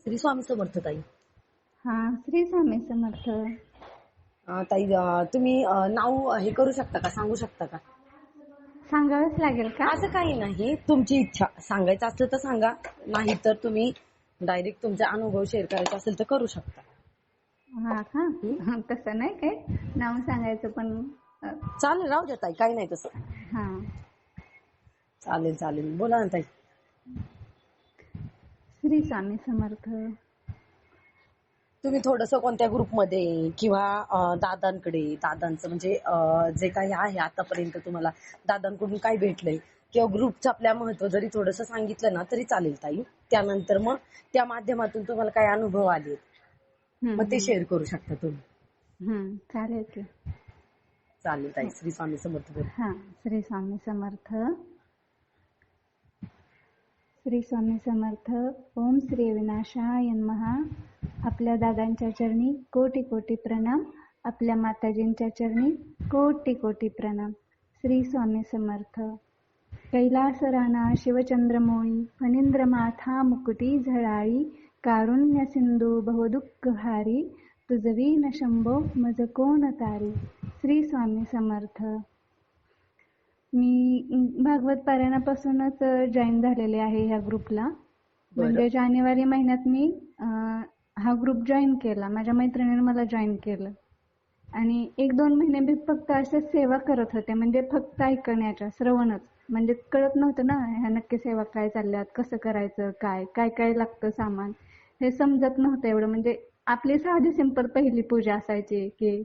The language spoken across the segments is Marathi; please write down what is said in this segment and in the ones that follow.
श्री स्वामी समर्थ ताई. हा, श्री स्वामी समर्थ. ताई तुम्ही नाव हे करू शकता का, सांगू शकता का? सांगावंच लागेल का? असं काही नाही, तुमची इच्छा. सांगायचं असलं तर सांगा, नाही तर तुम्ही डायरेक्ट तुमचा अनुभव शेअर करायचा असेल तर करू शकता. हा का? तसं नाही काय, नाव सांगायचं पण चालेल, राहू द्या ताई, काही नाही तसं. हा. चालेल चालेल, बोला ना ताई. श्री स्वामी समर्थ. तुम्ही थोडंसं कोणत्या ग्रुपमध्ये किंवा दादांचं म्हणजे जे काही आहे आतापर्यंत तुम्हाला दादांकडून काय भेटलंय किंवा ग्रुपचं आपल्या महत्व जरी थोडंसं सांगितलं ना तरी चालेल ताई. त्यानंतर मग त्या माध्यमातून तुम्हाला काय अनुभव आले मग ते शेअर करू शकता तुम्ही. चालेल की. चालेल ताई. श्री स्वामी समर्थ. हा, श्री स्वामी समर्थ. श्री स्वामी समर्थ. ओम श्री विनाशाय नमः. आपल्या दादांच्या चरणी कोटी कोटी प्रणाम. आपल्या माताजींच्या चरणी कोटी कोटी प्रणाम. श्री स्वामी समर्थ. कैलास राणा शिवचंद्रमोळी फणींद्र माथा मुकुटी झळाळी कारुण्य सिंधू बहुदुःख भारी तुझवी न शंभो मज कोण तारी. श्री स्वामी समर्थ. मी भागवत पारायणापासूनच जॉईन झालेले आहे ह्या ग्रुपला. म्हणजे जानेवारी महिन्यात मी हा ग्रुप जॉईन केला. माझ्या मैत्रिणीने मला जॉईन केलं आणि 1-2 महिने मी फक्त अशा सेवा करत होते. म्हणजे फक्त ऐकण्याच्या, श्रवणच. म्हणजे कळत नव्हतं ना ह्या नक्की सेवा काय चालल्यात, कसं करायचं, काय काय काय लागतं सामान, हे समजत नव्हतं एवढं. म्हणजे आपली साधी सिंपल पहिली पूजा असायची की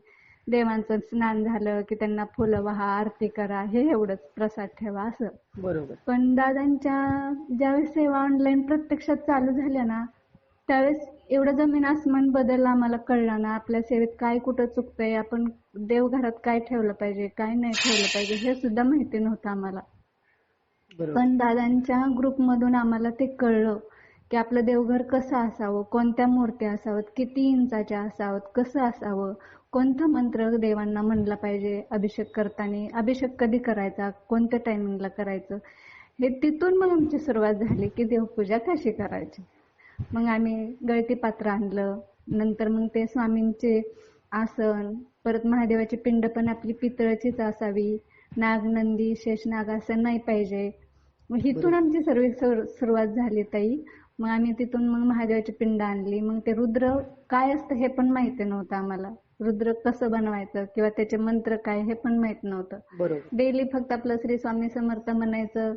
देवांचं स्नान झालं की त्यांना फुलं वाहा, आरती करा, हे एवढंच, प्रसाद ठेवा, असं. बरोबर. पण दादांच्या ज्यावेळेस सेवा ऑनलाईन प्रत्यक्षात चालू झाल्या ना त्यावेळेस एवढं जमीन आसमान बदलला आम्हाला कळलं ना. आपल्या सेवेत काय कुठं चुकतंय, आपण देवघरात काय ठेवलं पाहिजे, काय नाही ठेवलं पाहिजे, हे सुद्धा माहिती नव्हतं आम्हाला. पण दादांच्या ग्रुपमधून आम्हाला ते कळलं की आपलं देवघर कसं असावं, कोणत्या मूर्त्या असावं, किती इंचाच्या असावं, कसं असावं, कोणता मंत्र देवांना म्हणला पाहिजे अभिषेक करताना, अभिषेक कधी करायचा, कोणत्या टायमिंगला करायचं, हे तिथून मग आमची सुरुवात झाली की देवपूजा कशी करायची. मग आम्ही गळती पात्र आणलं. नंतर मग ते स्वामींचे आसन, परत महादेवाची पिंड पण आपली पितळचीच असावी, नागनंदी शेषनाग असं नाही पाहिजे. मग इथून आमची सर्व सुरुवात झाली ताई. मग आम्ही तिथून मग महादेवाची पिंड आणली. मग ते रुद्र काय असतं हे पण माहिती नव्हतं आम्हाला. रुद्र कसं बनवायचं किंवा त्याचे मंत्र काय हे पण माहित नव्हतं. डेली फक्त आपलं श्री स्वामी समर्थ म्हणायचं.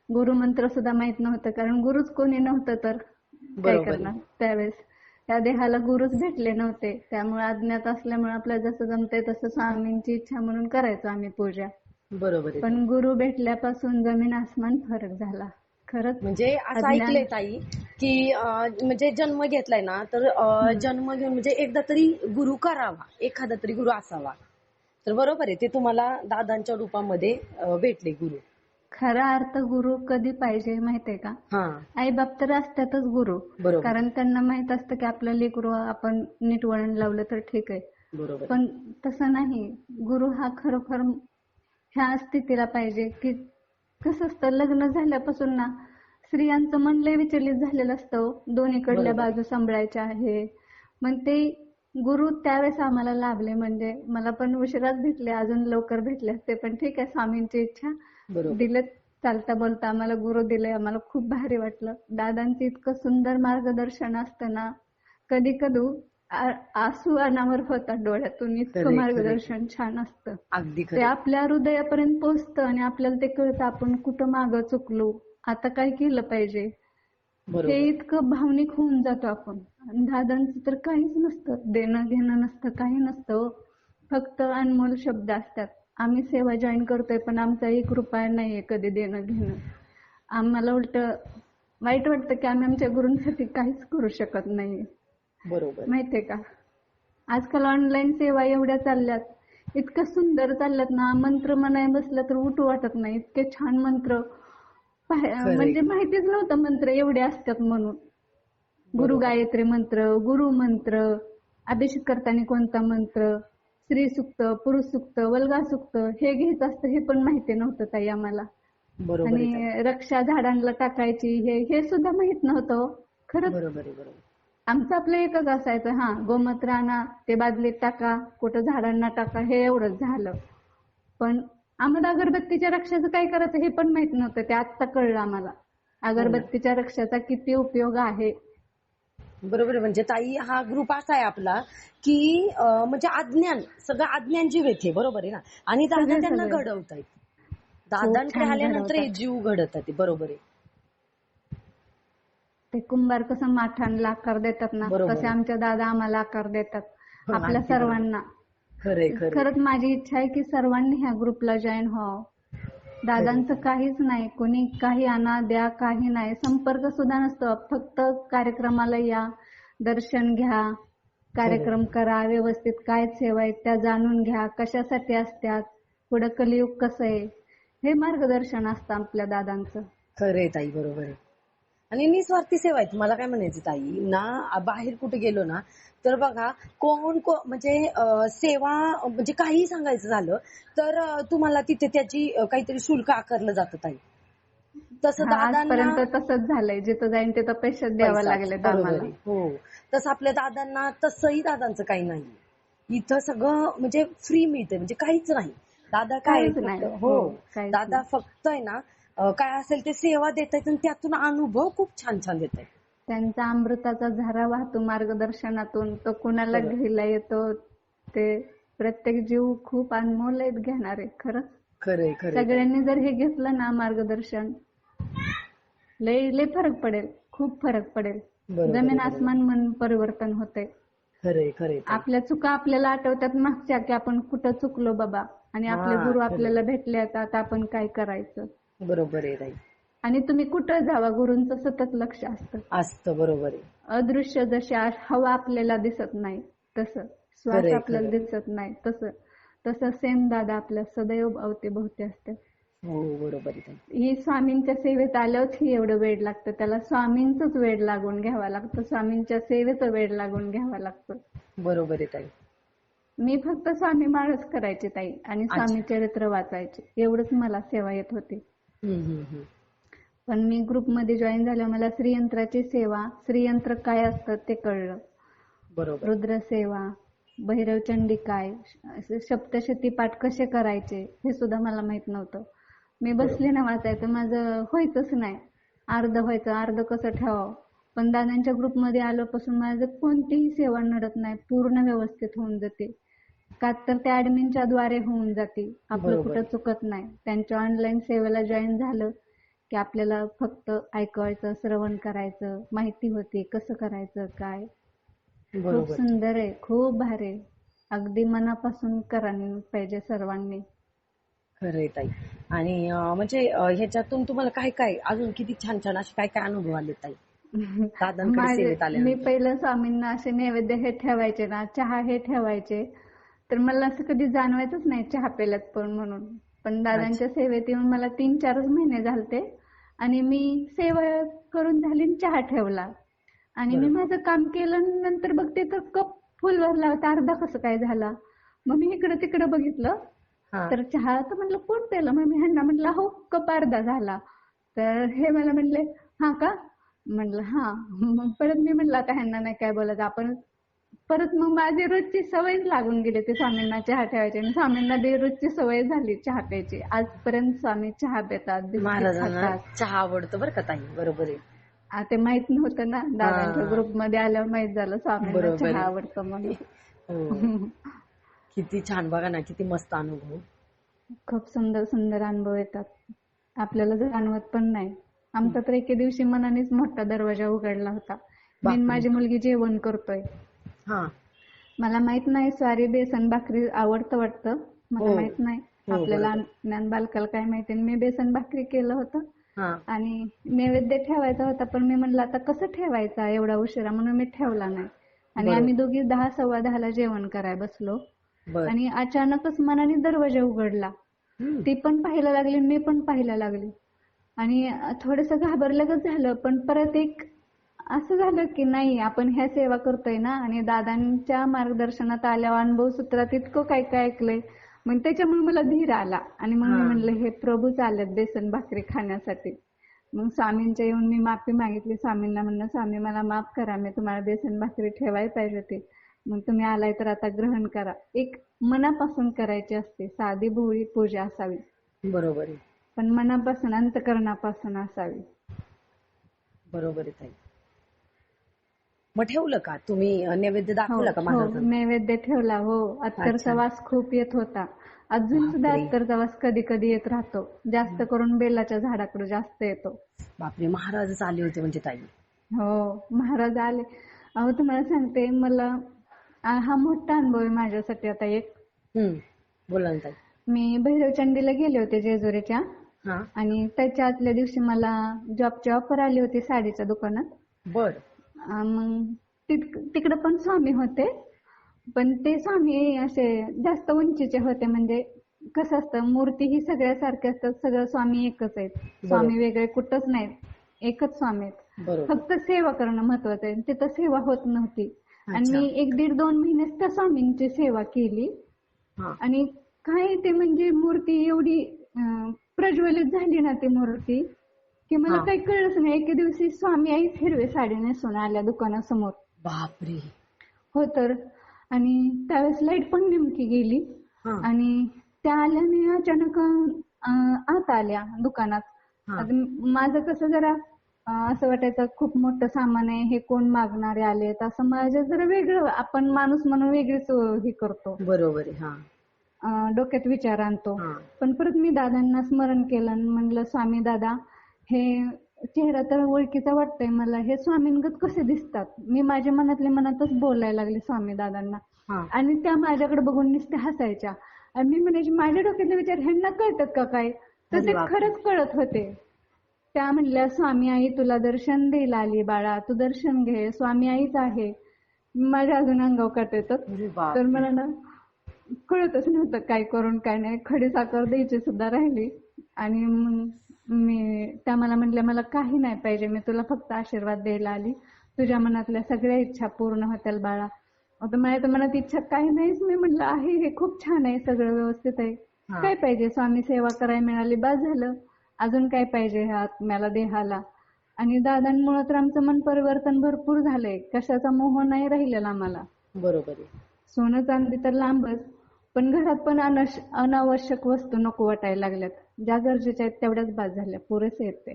गुरुमंत्र सुद्धा माहित नव्हतं, कारण गुरुच कोणी नव्हतं तर काय करणार त्यावेळेस. त्या देहाला गुरुच भेटले नव्हते. त्यामुळे अज्ञात असल्यामुळे आपल्याला जसं जमतंय तसं स्वामींची इच्छा म्हणून करायचो आम्ही पूजा. बरोबर. पण गुरु भेटल्यापासून जमीन आसमान फरक झाला खरंच. म्हणजे असं ऐकलंय ताई की म्हणजे जन्म घेतलाय ना तर जन्म घेऊन म्हणजे एकदा तरी गुरु करावा, एखादा तरी गुरु असावा. तर बरोबर आहे, ते तुम्हाला दादांच्या रूपामध्ये भेटले गुरु. खरा अर्थ गुरु कधी पाहिजे माहितीये का? आई बाप तर असतातच गुरु, कारण त्यांना माहित असतं की आपलं लेकरू आपण नीट वळण लावलं तर ठीक आहे. पण तसं नाही. गुरु हा खरोखर ह्या स्थितीला पाहिजे की कसं असतं, लग्न झाल्यापासून ना स्त्रियांचं मन लय विचलित झालेलं असतं. दोन्हीकडल्या बाजू सांभाळायच्या आहे. मग ते गुरु त्यावेळेस आम्हाला लाभले. म्हणजे मला पण उशिराच भेटले, अजून लवकर भेटले असते पण ठीक आहे, स्वामींची इच्छा. दिले चालता बोलता आम्हाला गुरु दिले. आम्हाला खूप भारी वाटलं. दादांचं इतकं सुंदर मार्गदर्शन असतं ना, कधी कधी आसू अनावर होतात डोळ्यातून, इतकं मार्गदर्शन छान असतं. ते आपल्या हृदयापर्यंत पोहोचतं आणि आपल्याला ते कळतं आपण कुठं मागं चुकलो, आता काय केलं पाहिजे, हे इतकं भावनिक होऊन जातो आपण. दादांचं तर काहीच नसतं, देणं घेणं नसतं, काही नसतं, फक्त अनमोल शब्द असतात. आम्ही सेवा जॉईन करतोय पण आमचा 1 रुपया नाहीये कधी देणं घेणं. आम्हाला उलट वाईट वाटतं की आम्ही आमच्या गुरूंसाठी काहीच करू शकत नाही. माहितीये का? आजकाल ऑनलाईन सेवा एवढ्या चालल्यात, इतकं सुंदर चालल्यात ना, मंत्र म्हणाय बसलं तर उठू वाटत नाही, इतके छान मंत्र. म्हणजे माहितीच नव्हतं मंत्र एवढे असतात म्हणून. गुरु गायत्री मंत्र, गुरु मंत्र, अभिषेक करताना कोणता मंत्र, स्त्री सुक्त, पुरुष सुक्त, वल्गा सुक्त, हे घ्यायचं असतं हे पण माहिती नव्हतं ताई आम्हाला. आणि रक्षा झाडांना टाकायची हे सुद्धा माहित नव्हतं खरंच. आमचं आपलं एकच असायचं, हा गोमूत्र आणा, ते बादलीत टाका, कुठं झाडांना टाका, हे एवढंच झालं. पण आम्हाला अगरबत्तीच्या रक्षाचं काय करायचं हे पण माहित नव्हतं. ते आत्ता कळलं आम्हाला, अगरबत्तीच्या रक्षाचा किती उपयोग आहे. बरोबर. म्हणजे ताई, हा ग्रुप असा आहे आपला की म्हणजे अज्ञान, सगळं अज्ञान जीवेत, बरोबर आहे ना. आणि दादा त्यांना घडवतायत, दादांकडे आल्यानंतर हे जीव घडत आहे. बरोबर आहे. ते कुंभार कसं माठांना आकार देतात ना, तसे आमचे दादा आम्हाला आकार देतात आपल्या सर्वांना. खरंच माझी इच्छा आहे की सर्वांनी ह्या ग्रुपला जॉईन व्हावं. दादांचं काहीच नाही, कोणी काही आणा द्या, काही नाही, संपर्क सुद्धा नसतो. फक्त कार्यक्रमाला या, दर्शन घ्या, कार्यक्रम करा, व्यवस्थित काय सेवा आहेत त्या जाणून घ्या, कशासाठी असतात, पुढं कलियुग कसं आहे, हे मार्गदर्शन असतं आपल्या दादांचं. खरंय ताई, बरोबर आहे. आणि निस्वार्थी सेवा आहे. मला काय म्हणायचं ताई ना, बाहेर कुठे गेलो ना तर बघा, कोण म्हणजे सेवा म्हणजे काही सांगायचं झालं तर तुम्हाला तिथे त्याची काहीतरी शुल्क आकारलं जातं ताई. तसं आजपर्यंत तसंच झालंय, जिथं जाईन तिथं पैसे द्यावं लागले आम्हाला. हो, तसं आपल्या दादांना, तसंही दादांचं काही नाही. इथं सगळं म्हणजे फ्री मिळते, म्हणजे काहीच नाही. दादा काय हो, दादा फक्त आहे ना काय असेल ते सेवा देत आहेत आणि त्यातून अनुभव खूप छान छान देत आहेत. त्यांचा अमृताचा झरा वाहतो मार्गदर्शनातून, तो कुणाला घ्यायला येतो. ते प्रत्येक जीव खूप अनमोल आहेत घेणारे. खरंच खरंय. सगळ्यांनी जर हे घेतलं ना मार्गदर्शन, लय फरक पडेल, खूप फरक पडेल. जमीन आसमान मन परिवर्तन होते. खरंय. आपल्या चुका आपल्याला आठवतात मागच्या, की आपण कुठं चुकलो बाबा, आणि आपले गुरु आपल्याला भेटले, आता आपण काय करायचं. बरोबर आहे. आणि तुम्ही कुठं जावा, गुरूंचं सतत लक्ष असतं. बरोबर आहे. अदृश्य जशी हवा आपल्याला दिसत नाही तसं, श्वास आपल्याला दिसत नाही तसं सेम दादा आपल्या सदैव अवतीभोवती असते. हो, बरोबर आहे. ही स्वामींच्या सेवेत आल्याच ही एवढं वेळ लागतं. त्याला स्वामींचंच वेळ लागून घ्यावा लागतं, स्वामींच्या सेवेचं वेळ लागून घ्यावा लागतं. बरोबर आहे ताई. मी फक्त स्वामी माळच करायचे ताई, आणि स्वामी चरित्र वाचायचे, एवढंच मला सेवा येत होती. पण मी ग्रुपमध्ये जॉईन झाल्यावर मला श्रीयंत्राची सेवा, श्रीयंत्र काय असतं ते कळलं. बरोबर. रुद्रसेवा, भैरवचंडी काय, सप्तशती पाठ कसे करायचे हे सुद्धा मला माहित नव्हतं. मी बसले ना वाचायचं, माझं व्हायचंच नाही. अर्ध व्हायचं, अर्ध कसं ठेवावं. पण दादांच्या ग्रुपमध्ये आल्यापासून माझं कोणतीही सेवा नडत नाही, पूर्ण व्यवस्थित होऊन जाते. का तर त्या ऍडमिनच्या द्वारे होऊन जाते, आपलं कुठं चुकत नाही. त्यांच्या ऑनलाईन सेवेला जॉईन झालं की आपल्याला फक्त ऐकायचं, श्रवण करायचं, माहिती होती कसं करायचं काय. खूप सुंदर आहे, खूप भारी आहे. अगदी मनापासून करायला पाहिजे सर्वांनी. खरंय ताई. आणि म्हणजे ह्याच्यातून तुम्हाला काय काय अजून किती छान छान असे काय काय अनुभव आले ताई दादांकडे सेवेत आल्यानंतर? मी पहिलं स्वामींना असे नैवेद्य हे ठेवायचे ना, चहा हे ठेवायचे, तर मला असं कधी जाणवायचंच नाही चहा पेल्यात पण म्हणून. पण दादांच्या सेवेत येऊन मला 3-4 महिने झालते, आणि मी सेवा करून झाली, चहा ठेवला, आणि मी माझं काम केलं. नंतर बघते तर कप फुल भरला होता, अर्धा कसं काय झाला. मग मी इकडं तिकडं बघितलं तर चहा तर म्हणलं कोण पेलं. मग मी ह्यांना म्हटलं हो कप अर्धा झाला. तर हे मला म्हणले हा का, म्हणलं हा. मग परत मी म्हटलं आता ह्यांना नाही काय बोलायचं आपण. परत मग माझी रोजची सवय लागून गेली ते स्वामींना चहा ठेवायची, आणि स्वामींना रोजची सवय झाली चहा प्यायची. आजपर्यंत स्वामी चहा पितात, महाराजांना चहा आवडतो बरं का ताई. बरोबर आहे. ते माहित नव्हतं ना, दादांच्या ग्रुपमध्ये आल्यावर माहित झालं स्वामींना चहा आवडतं म्हणून. किती छान, बघा ना, किती मस्त अनुभव. खूप सुंदर सुंदर अनुभव येतात, आपल्याला जाणवत पण नाही. आमचा तर एके दिवशी मनानेच मोठा दरवाजा उघडला होता. मी माझी मुलगी जेवण करतोय, मला माहित नाही स्वारी बेसन भाकरी आवडतं वाटतं, मला माहित नाही, आपल्याला ज्ञान बालकाला काय माहिती. मी बेसन भाकरी केलं होतं आणि नैवेद्य ठेवायचा होता, पण मी म्हणलं आता कसं ठेवायचा एवढा उशिरा, म्हणून मी ठेवला नाही. आणि आम्ही दोघी 10-10:15 जेवण करायला बसलो, आणि अचानकच मनाने दरवाजा उघडला. ती पण पाहायला लागली, मी पण पाहायला लागली, आणि थोडंसं घाबरल्यागत झालं. पण परत एक असं झालं की नाही, आपण ह्या सेवा करतोय ना, आणि दादांच्या मार्गदर्शनात आल्यावर अनुभव सूत्रात इतकं काय काय ऐकलंय, मग त्याच्यामुळे मला धीर आला. आणि मग मी म्हणलं हे प्रभूच आलेत बेसन भाकरी खाण्यासाठी. मग स्वामींच्या येऊन मी माफी मागितली स्वामींना, म्हणलं स्वामी मला माफ करा, मी तुम्हाला बेसन भाकरी ठेवायला पाहिजे होती, मग तुम्ही आलाय तर आता ग्रहण करा. एक मनापासून करायची असते, साधी भोळी पूजा असावी. बरोबर आहे. पण मनापासून, अंतकरणापासून असावी. बरोबर आहे ताई. मग ठेवलं का तुम्ही नैवेद्य दाखवला का हो, महाराजांना? नैवेद्य ठेवला. हो, अत्तरचा वास खूप येत होता. अजून सुद्धा अत्तरचा वास कधी कधी येत राहतो. जास्त करून बेलाच्या झाडाकडे जास्त येतो. बापरे, महाराजच आले होते म्हणजे ताई? हो, महाराज आले. अहो तुम्हाला सांगते, मला हा मोठा अनुभव आहे माझ्यासाठी. आता एक बोला ना ताई. मी भैरवचंडीला गेले होते जेजुरीच्या, आणि त्याच्या आदल्या दिवशी मला जॉबची ऑफर आली होती साडीच्या दुकानात. बर. मग तिकडे पण स्वामी होते, पण ते स्वामी असे जास्त उंचीचे होते. म्हणजे कसं असतं, मूर्ती ही सगळ्यासारख्या असतात, सगळं स्वामी एकच आहेत. स्वामी वेगळे कुठंच नाहीत, एकच स्वामी आहेत. फक्त सेवा करणं महत्वाचं आहे. तिथं सेवा होत नव्हती, आणि मी 1-1.5-2 महिनेच त्या स्वामींची सेवा केली. आणि काय ते म्हणजे मूर्ती एवढी प्रज्वलित झाली ना ती मूर्ती, की मला काही कळलंच नाही. एके दिवशी स्वामी आईच हिरवे साडी नेसून आल्या दुकानासमोर. बापरे. हो तर. आणि त्यावेळेस लाईट पण नेमकी गेली, आणि त्या आल्याने अचानक आत आल्या दुकानात. माझं कसं जरा असं वाटायचं खूप मोठं सामान आहे, हे कोण मागणारे आलेत, असं माझ्या जरा वेगळं, आपण माणूस म्हणून वेगळीच हे करतो. बरोबर आहे. डोक्यात विचार आणतो. पण परत मी दादांना स्मरण केलं आणि म्हणलं, स्वामी दादा, हे चेहरा तर ओळखीचा वाटतोय मला, हे स्वामींगत कसे दिसतात? मी माझ्या मनातल्या मनातच बोलायला लागले स्वामी दादांना, आणि त्या माझ्याकडे बघून नुसते हसायच्या. आणि मी म्हणायचे, माझ्या डोक्यातले विचार ह्यांना कळतात का काय? तर ते खरंच कळत होते. त्या म्हणल्या, स्वामी आई तुला दर्शन द्यायला आली बाळा, तू दर्शन घे, स्वामी आईच आहे. माझ्या अजून अंगावर काटे येतात. तर मला ना कळतच नव्हतं काय करून काय नाही. खडी साखर द्यायची सुद्धा राहिली. आणि त्या मला म्हटल्या, मला काही नाही पाहिजे, मी तुला फक्त आशीर्वाद द्यायला आली, तुझ्या मनातल्या सगळ्या इच्छा पूर्ण होतील बाळा. आता माझ्या तर मनात इच्छा काही नाहीच. मी म्हटलं, आहे हे खूप छान आहे, सगळं व्यवस्थित आहे, काय पाहिजे? स्वामी सेवा करायला मिळाली बास झालं, अजून काय पाहिजे ह्या आत्म्याला, देहाला? आणि दादांमुळे तर आमचं मन परिवर्तन भरपूर झालंय. कशाचा मोह नाही राहिलेला मला. बरोबर आहे. सोनं चांदी तर लांबच, पण घरात पण अनावश्यक वस्तू नको वाटायला लागल्यात. ज्या गरजेच्या आहेत तेवढ्याच बास झाल्या, पुरेसे आहेत ते.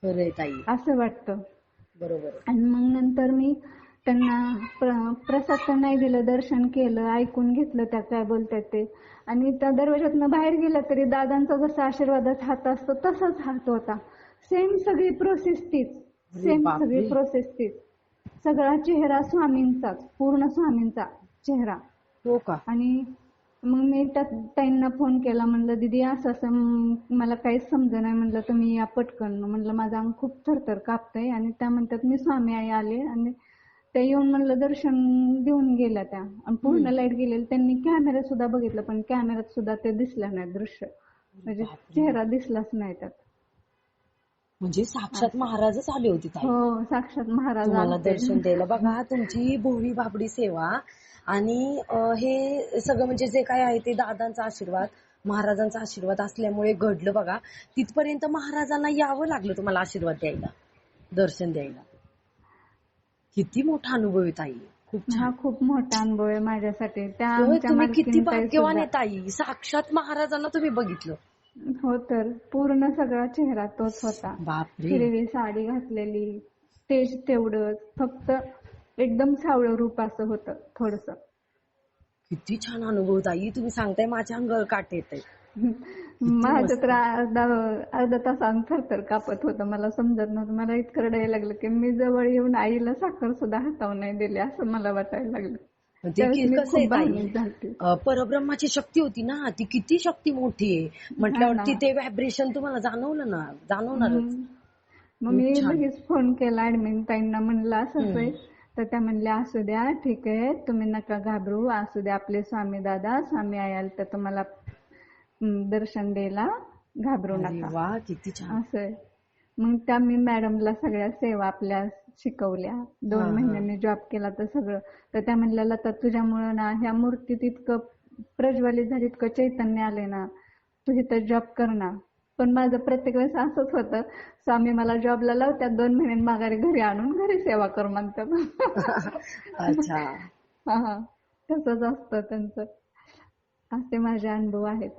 खरंय ताई, असं वाटतं. बरोबर. आणि मग नंतर मी त्यांना प्रसाद तर नाही दिलं, दर्शन केलं, ऐकून घेतलं त्या काय बोलतात ते. आणि त्या दरवाजातनं बाहेर गेलं तरी दादांचा जसा आशीर्वादाचा हात असतो तसाच हात होता. सेम सगळी प्रोसेस तीच, सगळी प्रोसेस तीच. सगळा चेहरा स्वामींचाच, पूर्ण स्वामींचा चेहरा. हो का? आणि मग मी ताईंना फोन केला, म्हणलं दीदी असं असं मला काहीच समजलं नाही, म्हणलं तुम्ही या पटकन. म्हणलं माझं अंग खूप थरथर कापतंय. आणि त्या म्हणतात, मी स्वामी आई आले. आणि त्या येऊन म्हणलं दर्शन देऊन गेल्या त्या, आणि पूर्ण लाईट गेलेली. त्यांनी कॅमेरा सुद्धा बघितलं, पण कॅमेऱ्यात सुद्धा ते दिसलं नाही दृश्य, म्हणजे चेहरा दिसलाच नाही त्यात. म्हणजे साक्षात महाराजच आले होते ताई? हो, साक्षात महाराज तुम्हाला दर्शन द्यायला. बघा, तुमची भोळी बाबडी सेवा आणि हे सगळं म्हणजे जे काय आहे ते दादांचा आशीर्वाद, महाराजांचा आशीर्वाद असल्यामुळे घडलं. बघा, तिथपर्यंत महाराजांना यावं लागलं तुम्हाला आशीर्वाद द्यायला, दर्शन द्यायला. किती मोठा अनुभव आहे ताई. हा खूप मोठा अनुभव आहे माझ्यासाठी. तुम्ही किती भाग्यवान आहे ताई, साक्षात महाराजांना तुम्ही बघितलं. हो तर. पूर्ण सगळा चेहरा तोच होता. बापरे. हिरवी साडी घातलेली, तेज तेवढंच, फक्त एकदम सावळं रूप असं होतं थोडस. किती छान अनुभव ताई, तुम्ही सांगताय माझ्या अंगावर काटे येत. माझं तर अर्धा तासानं थरथर कापत होतं, मला समजत नव्हतं. मला इतकं रडायला लागलं की मी जवळ येऊन आईला साखर सुद्धा हातावर नाही दिली, असं मला वाटायला लागलं. परब्रह्माची शक्ती होती ना ती, किती शक्ती मोठी आहे म्हटल्यावर ते व्हायब्रेशन तुम्हाला जाणवलं ना, जाणवणारच. मग मी लगेच फोन केला ऍडमिन ताईंना, म्हणलं असंच आहे. तर त्या म्हणल्या, असू द्या, ठीक आहे, तुम्ही नका घाबरू, असू द्या, आपले स्वामी दादा, स्वामी आयाल तर तुम्हाला दर्शन द्यायला, घाबरू नका. वा, किती छान. असं. मग त्या मी मॅडमला सगळ्या सेवा आपल्या शिकवल्या. 2 महिन्यांनी जॉब केला तर सगळं. तर त्या म्हणल्या, लता तुझ्यामुळं ना ह्या मूर्तीत इतकं प्रज्वलित झाली, इतकं चैतन्य आले ना, तू इथं जॉब कर ना, पण माझं प्रत्येक वेळेस असंच होतं, स्वामी मला जॉबला लावतात, 2 महिने माघारी घरी आणून घरी सेवा कर म्हणतात. अच्छा. हा, तसंच असतं त्यांचं. असे माझे अनुभव आहेत.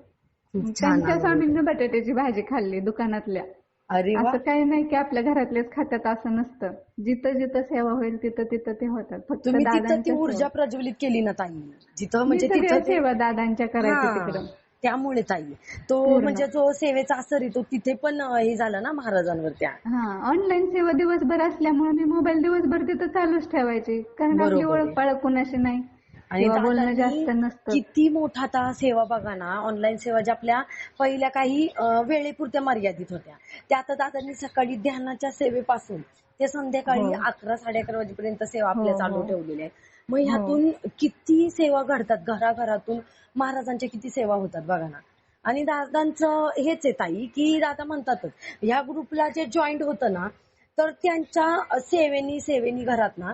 खूप छान त्यांच्या अनुभव. स्वामींनी बटाट्याची भाजी खाल्ली दुकानातल्या. अरे वा. असं काही नाही की आपल्या घरातलेच खात्यात असं नसतं. जिथं जिथं सेवा होईल तिथं तिथं ते होतात. फक्त तुम्ही तिथं ती दादांच्या ऊर्जा सेवा. प्रज्वलित केली ना ताई, जिथं मी म्हणजे सगळ्या तिथं ते सेवा दादांच्या करायचे हा तिकडं त्यामुळे ताई तो पूर्ण. म्हणजे जो सेवेचा असर आहे तो तिथे पण हे झाला ना महाराजांवर त्या. हा, ऑनलाईन सेवा दिवसभर असल्यामुळे मी मोबाईल दिवसभर तिथं चालूच ठेवायची, कारण आपली बरोबर ओळख आहे. पाळख कुणाशी नाही आणि किंवा बोलणं दादांनी जास्त नसतं. किती मोठा आता सेवा बघा ना, ऑनलाईन सेवा ज्या आपल्या पहिल्या काही वेळेपुरत्या मर्यादित होत्या, त्या आता दादांनी सकाळी ध्यानाच्या सेवेपासून ते संध्याकाळी हो 11-11:30 वाजेपर्यंत सेवा हो आपल्या चालू हो ठेवलेल्या आहे. मग हो ह्यातून किती सेवा घडतात, घराघरातून महाराजांच्या किती सेवा होतात बघा ना. आणि दादांचं हेच आहे ताई, की दादा म्हणतातच ह्या ग्रुपला जे जॉईंट होतं ना, तर त्यांच्या सेवेनी घरात ना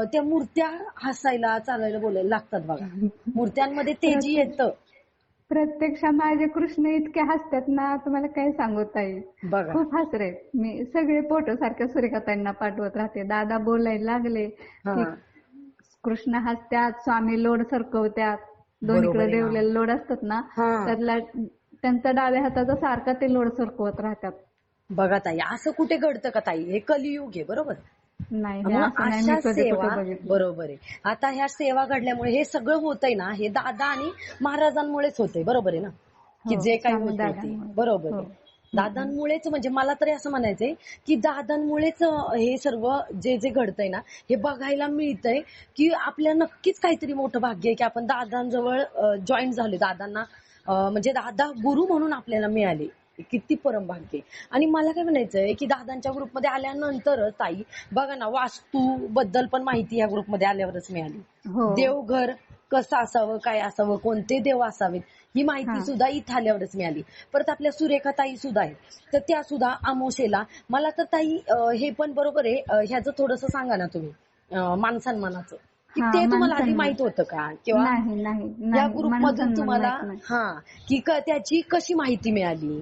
त्या मूर्त्या हसायला चालायला बोलायला लागतात बघा. मूर्त्यांमध्ये तेजी येतं प्रत्यक्ष माझे कृष्ण इतके हसतात ना, तुम्हाला काय सांगू ताई. बघा. खूप हसरे. मी सगळे फोटो सारख्या सुरेखाताईंना पाठवत राहते. दादा बोलायला लागले की कृष्ण हसत्यात, स्वामी लोड सरकवत्यात, दोन्हीकडे देवलेले लोड असतात ना, त्यातला त्यांचा डाव्या हाताचा सारखा ते लोड सरकवत राहतात. बघा ताई, असं कुठे घडतं का ताई? हे कलियुग आहे, बरोबर. नाही, मग नाही मी अशा कधी सेवा कुठे बघितलं. बरोबर आहे. आता ह्या सेवा घडल्यामुळे हे सगळं होतंय ना, हे दादा आणि महाराजांमुळेच होतंय, बरोबर आहे ना, की हो, जे काही स्वामी होते ते दादांमुळे. बरोबर हो. आहे. दादांमुळेच, म्हणजे मला तरी असं म्हणायचंय की दादांमुळेच हे सर्व जे जे घडतंय ना, हे बघायला मिळतंय की आपल्या नक्कीच काहीतरी मोठं भाग्य आहे की आपण दादांजवळ जॉईन झाले, दादांना म्हणजे दादा गुरु म्हणून आपल्याला मिळाले. किती परम भाग्य आहे. आणि मला काय म्हणायचंय की दादांच्या ग्रुपमध्ये आल्यानंतरच ताई बघा ना, वास्तू बद्दल पण माहिती या ग्रुपमध्ये आल्यावरच मिळाली. हो. देवघर कसं असावं, काय असावं, कोणते देव असावेत, ही माहिती सुद्धा इथं आल्यावरच मिळाली. परत आपल्या सुरेखा ताई सुद्धा आहेत, तर त्या सुद्धा आमोशेला. मला तर ताई हे पण बरोबर आहे, ह्याचं थोडंसं सांगा ना तुम्ही, मानसन्मानाचं, की ते तुम्हाला आधी माहित होतं का, किंवा या ग्रुपमधून तुम्हाला की त्याची कशी माहिती मिळाली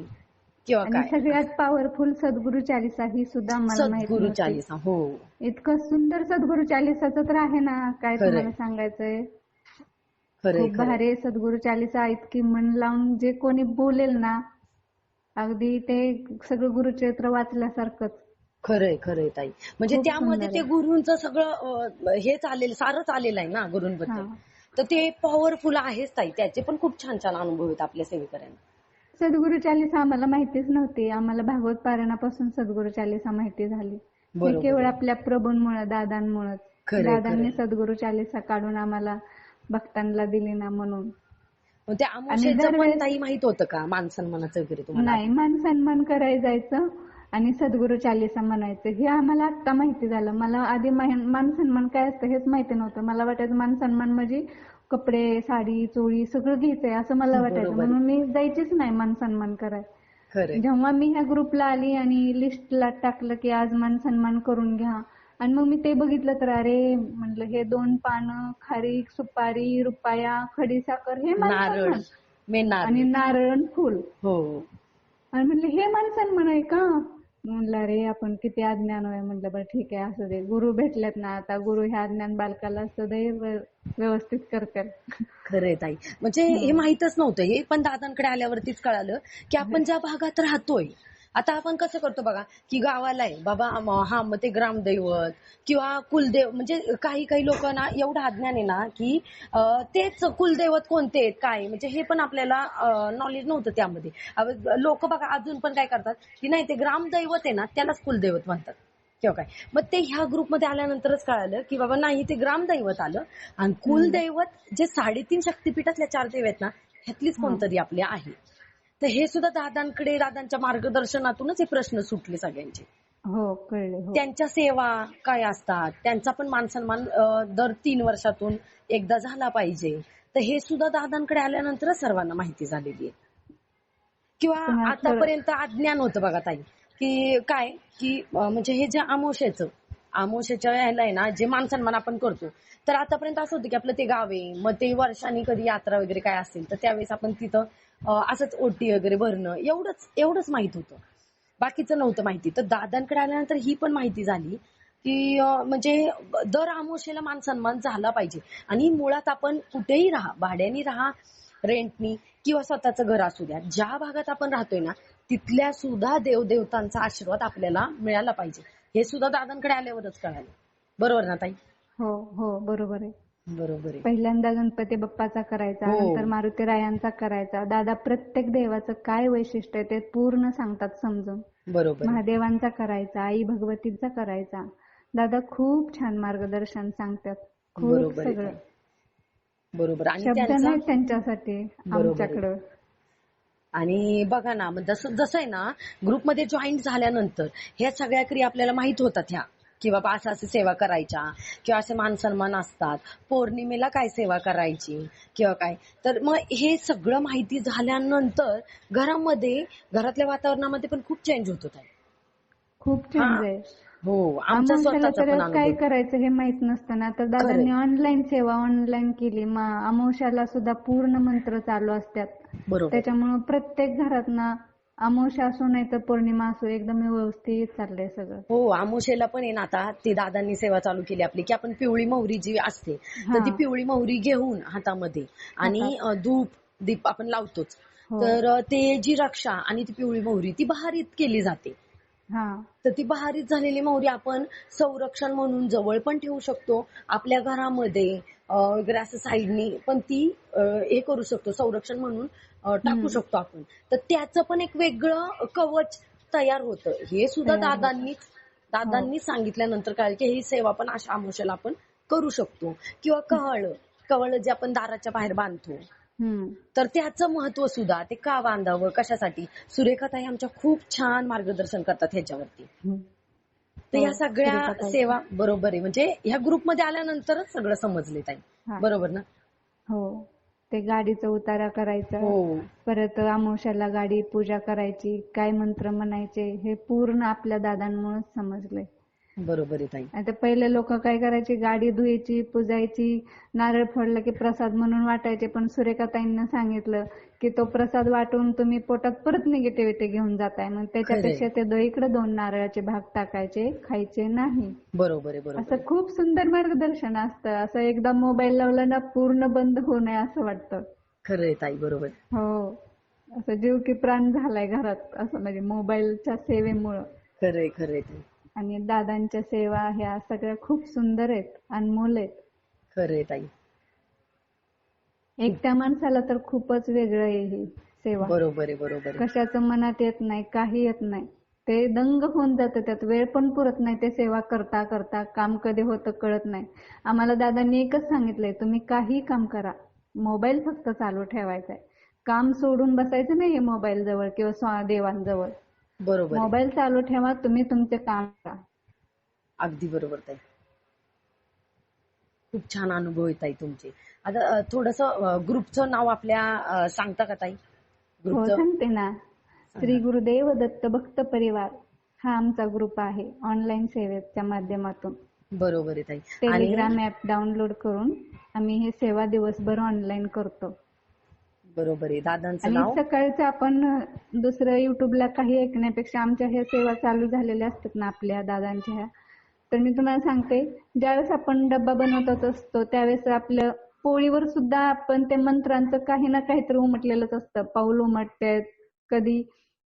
किंवा आणि काय? सगळ्यात पॉवरफुल सद्गुरु चालिसा ही सुद्धा मला माहित सद्गुरु नव्हती. चालीसा. हो, इतकं सुंदर सद्गुरु चालिसाचं तर आहे ना, काय तुम्हाला सांगायचंय. खूप भारी सद्गुरु चालिसा. इतकी मन लावून जे कोणी बोलेल ना, अगदी ते सगळं गुरुचरित्र वाचल्यासारखंच. खरंय ताई. म्हणजे त्यामध्ये ते गुरूंचं सगळं हे चालेल, सारंच आलेलं आहे ना गुरूंबद्दल. तर ते पॉवरफुल आहेच ताई. त्याचे पण खूप छान छान अनुभव आहेत आपल्या सेवेकऱ्यांना. सद्गुरु चालिसा आम्हाला माहितीच नव्हती. आम्हाला भागवत पारायणापासून सद्गुरु चालिसा माहिती झाली. हे केवळ आपल्या प्रभूंमुळे, दादांमुळेच. दादांनी सद्गुरु चालिसा काढून आम्हाला भक्तांना दिली ना, म्हणून. ते आमोशेचं पण ताई माहित होतं का, मानसन्मानाचं वगैरे तुम्हाला? नाही, मानसन्मान करायला जायचं आणि सद्गुरु चालिसा म्हणायचं, हे आम्हाला आता माहिती झालं. मला आधी मानसन्मान काय असतं हेच माहिती नव्हतं. मला वाटायचं मानसन्मान म्हणजे कपडे, साडी, चोळी सगळं घ्यायचंय असं मला वाटायचं, म्हणून मी जायचीच नाही मानसन्मान करायला. जेव्हा मी ह्या ग्रुपला आली आणि लिस्टला टाकलं की आज मानसन्मान करून घ्या, आणि मग मी ते बघितलं तर अरे म्हटलं, हे 2 पानं, खारीक, सुपारी, रुपया, खडीसाखर, हे मानसन्मान, आणि नारळ फुल. आणि म्हटलं हे मानसन्मान आहे का? म्हणलं अरे आपण किती अज्ञान आहे. म्हटलं बरं ठीक आहे, असू दे, गुरु भेटलेत ना आता, गुरु ह्या अज्ञान बालकाला सदैव व्यवस्थित करतात. खरंय ताई. म्हणजे हे माहितच नव्हतं. हे पण दादांकडे आल्यावरतीच कळालं की आपण ज्या भागात राहतोय, आता आपण कसं करतो बघा, की गावाला आहे बाबा, मग ते ग्रामदैवत किंवा कुलदेव, म्हणजे काही लोकांना एवढं अज्ञान आहे ना की तेच कुलदैवत कोणते आहेत काय, म्हणजे हे पण आपल्याला नॉलेज नव्हतं त्यामध्ये. लोक बघा अजून पण काय करतात की नाही, ते ग्रामदैवत आहे ना त्यालाच कुलदैवत म्हणतात किंवा काय. मग ते ह्या ग्रुपमध्ये आल्यानंतरच कळालं की बाबा नाही, ते ग्रामदैवत आलं आणि कुलदैवत जे 3.5 शक्तिपीठातल्या 4 देव आहेत ना, ह्यातलीच कोणतरी आपले आहे. तर हे सुद्धा दादांकडे, दादांच्या मार्गदर्शनातूनच हे प्रश्न सुटले सगळ्यांचे. हो, कळले. त्यांच्या सेवा काय असतात, त्यांचा पण मानसन्मान दर 3 वर्षातून एकदा झाला पाहिजे. तर हे सुद्धा दादांकडे आल्यानंतरच सर्वांना माहिती झालेली आहे. किंवा आतापर्यंत अज्ञान होतं बघा ताई, की काय की म्हणजे हे जे आमोशेच्या ह्याला आहे ना, जे मानसन्मान आपण करतो, तर आतापर्यंत असं होतं की आपलं ते गाव आहे, मग ते वर्षांनी कधी यात्रा वगैरे काय असेल तर त्यावेळेस आपण तिथं असंच ओटी वगैरे भरणं एवढंच माहित होतं. बाकीचं नव्हतं माहिती. तर दादांकडे आल्यानंतर ही पण माहिती झाली की म्हणजे दर अमावस्येला मान सन्मान झाला पाहिजे. आणि मुळात आपण कुठेही राहा, भाड्याने राहा, रेंटनी किंवा स्वतःचं घर असू द्या, ज्या भागात आपण राहतोय ना तिथल्या सुद्धा देवदेवतांचा आशीर्वाद आपल्याला मिळाला पाहिजे. हे सुद्धा दादांकडे आल्यावरच कळालं. बरोबर ना ताई? हो हो, बरोबर आहे. बरोबर आहे. पहिल्यांदा गणपती बाप्पाचा करायचा, नंतर मारुतीरायांचा करायचा. दादा प्रत्येक देवाचं काय वैशिष्ट्य आहे ते पूर्ण सांगतात समजून. बरोबर. महादेवांचा करायचा, आई भगवतीचा करायचा. दादा खूप छान मार्गदर्शन सांगतात. खूप सगळं. बरोबर. आणि शब्द नाही त्यांच्यासाठी आमच्याकडं. आणि बघा ना, जसं आहे ना, ग्रुपमध्ये जॉईन झाल्यानंतर ह्या सगळ्या क्रिया आपल्याला माहित होतात ह्या, की बाबा असं सेवा करायच्या किंवा असे मान सन्मान असतात, पौर्णिमेला काय सेवा करायची किंवा काय. तर मग हे सगळं माहिती झाल्यानंतर घरातल्या वातावरणामध्ये पण खूप चेंज होत होता. खूप चेंज आहे. हो, आमच्या स्वतःचा पण अनुभव. काय करायचं हे माहित नसतं ना, तर दादांनी ऑनलाईन सेवा ऑनलाईन केली. मग अमावस्याला सुद्धा पूर्ण मंत्र चालू असतात. बरोबर. त्याच्यामुळे प्रत्येक घरात ना अमावस्या असो नाही तर पौर्णिमा असो एकदम व्यवस्थित चाललंय सगळं. हो, अमावस्येला पण आहे ना आता ती दादांनी सेवा चालू केली आपली, की आपण पिवळी मोहरी जी असते तर ती पिवळी मोहरी घेऊन हातामध्ये आणि धूप दीप आपण लावतोच. तर ते जी रक्षा आणि ती पिवळी मोहरी ती बहारीत केली जाते. तर ती बहारीत झालेली मोहरी आपण संरक्षण म्हणून जवळ पण ठेवू शकतो, आपल्या घरामध्ये वगैरे असं साईडनी पण ती हे करू शकतो, संरक्षण म्हणून टाकू शकतो आपण. तर त्याचं पण एक वेगळं कवच तयार होतं. हे सुद्धा दादांनी सांगितल्यानंतर कळलं की ही सेवा पण अशा अमावस्येला आपण करू शकतो. किंवा कवळ जे आपण दाराच्या बाहेर बांधतो, तर त्याचं महत्व सुद्धा ते का बांधावं, कशासाठी, सुरेखाताई आमच्या खूप छान मार्गदर्शन करतात ह्याच्यावरती. तर या सगळ्या सेवा बरोबर आहे, म्हणजे ह्या ग्रुपमध्ये आल्यानंतरच सगळं समजले ताई. बरोबर ना? हो. ते गाडीचा उतारा करायचा, परत अमावस्याला गाडी पूजा करायची, काय मंत्र म्हणायचे हे पूर्ण आपल्या दादांमुळेच समजलंय. बरोबर आहे ताई. आता पहिले लोक काय करायची, गाडी धुवायची, पुजायची, नारळ फोडला की प्रसाद म्हणून वाटायचे. पण सुरेखाताईंना सांगितलं की तो प्रसाद वाटून तुम्ही पोटात परत निगेटिव्हिटी घेऊन जाताय. मग त्याच्यापेक्षा ते इकडे 2 नारळाचे भाग टाकायचे, खायचे नाही. बरोबर आहे. बरोबर. असं खूप सुंदर मार्गदर्शन असतं. असं एकदा मोबाईल लावला ना पूर्ण बंद होऊ नये असं वाटतं. खरंय ताई, बरोबर. हो, असं जीव की प्राण झालाय घरात, असं म्हणजे मोबाईलच्या सेवेमुळं. खरंय. आणि दादांच्या सेवा ह्या सगळ्या खूप सुंदर आहेत, अनमोल आहेत. खरंय ताई. एकट्या माणसाला तर खूपच वेगळं आहे ही सेवा. बरोबर आहे. कशाचं मनात येत नाही, काही येत नाही. ते दंग होऊन जातं, त्यात वेळ पण पुरत नाही. ते सेवा करता करता काम कधी होतं कळत नाही. आम्हाला दादांनी एकच सांगितलंय, तुम्ही काही काम करा, मोबाईल फक्त चालू ठेवायचा आहे. काम सोडून बसायचं नाही मोबाईल जवळ किंवा देवांजवळ. बरोबर. मोबाईल चालू ठेवा, तुम्ही तुमचे काम करा. अगदी बरोबर ताई. खूप छान अनुभव आहेत ताई तुमचे. आता थोडंसं ग्रुपचं नाव आपल्या सांगता का ताई? हो, सांगते ना. श्री गुरुदेव दत्त भक्त परिवार हा आमचा ग्रुप आहे, ऑनलाईन सेवेच्या माध्यमातून. बरोबर आहे ताई. टेलिग्राम ऍप डाउनलोड करून आम्ही हे सेवा दिवसभर ऑनलाईन करतो. बरोबर आहे. दादांचं नाव. आणि सकाळचं आपण दुसरं युट्यूबला काही ऐकण्यापेक्षा आमच्या ह्या सेवा चालू झालेल्या असतात ना आपल्या दादांच्या ह्या, तर मी तुम्हाला सांगते, ज्यावेळेस आपण डब्बा बनवत असतो त्यावेळेस आपल्या पोळीवर सुद्धा आपण ते मंत्रांचं काही ना काहीतरी उमटलेलंच असतं. पाऊल उमटतात, कधी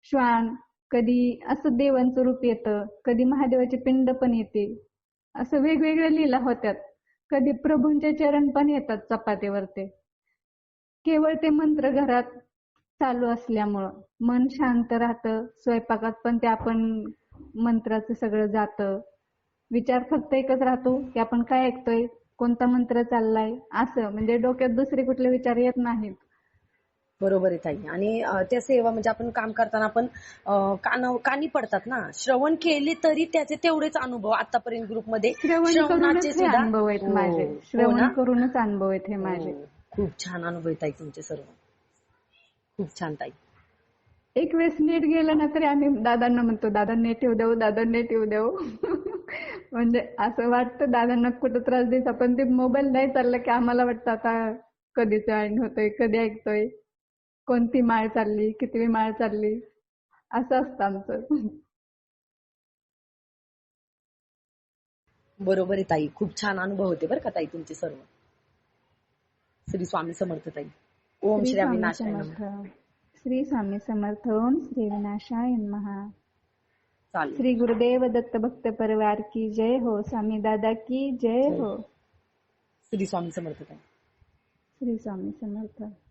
श्वान, कधी असं देवांचं रूप येतं, कधी महादेवाची पिंड पण येते, असं वेगवेगळ्या लीला होत्यात. कधी प्रभूंचे चरण पण येतात चपातीवरती. केवळ ते मंत्र घरात चालू असल्यामुळं मन शांत राहतं. स्वयंपाकात पण ते आपण मंत्राचं सगळं जातं. विचार फक्त एकच राहतो की आपण काय ऐकतोय, कोणता मंत्र चाललाय, असं म्हणजे डोक्यात दुसरे कुठले विचार येत नाहीत. बरोबर आहे ताई. आणि त्या सेवा म्हणजे आपण काम करताना आपण कानी पडतात ना, श्रवण केले तरी त्याचे तेवढेच अनुभव आतापर्यंत ग्रुपमध्ये श्रवणाचे सुद्धा अनुभव आहेत माझे. श्रवण करूनच अनुभव आहेत हे माझे. खूप छान अनुभव आहेत ताई तुमचे सर्व. खूप छान ताई. एक वेळेस नेट गेलं ना तरी आम्ही दादांना म्हणतो, दादा नेट येऊ देऊ, दादा नेट येऊ देऊ. म्हणजे असं वाटतं दादांना कुठं त्रास द्यायचा, पण ते मोबाईल नाही चालला की आम्हाला वाटतं आता कधी जॉईन होतोय, कधी ऐकतोय. कोणती माळ चालली, कितवी माळ चालली, असं असतं आमचं. बरोबर आहे ताई. खूप छान अनुभव होते बरं का ताई तुमचे सर्व. श्री स्वामी समर्थ ताई. ओम श्री श्री स्वामी अविनाशाय समर्थ. नमः. श्री स्वामी समर्थ. ओम श्री विनाशाय नमः. चालेल. श्री गुरुदेव दत्त भक्त परिवार की जय हो. स्वामी दादा की जय हो. श्री स्वामी समर्थ ताई. श्री स्वामी समर्थ.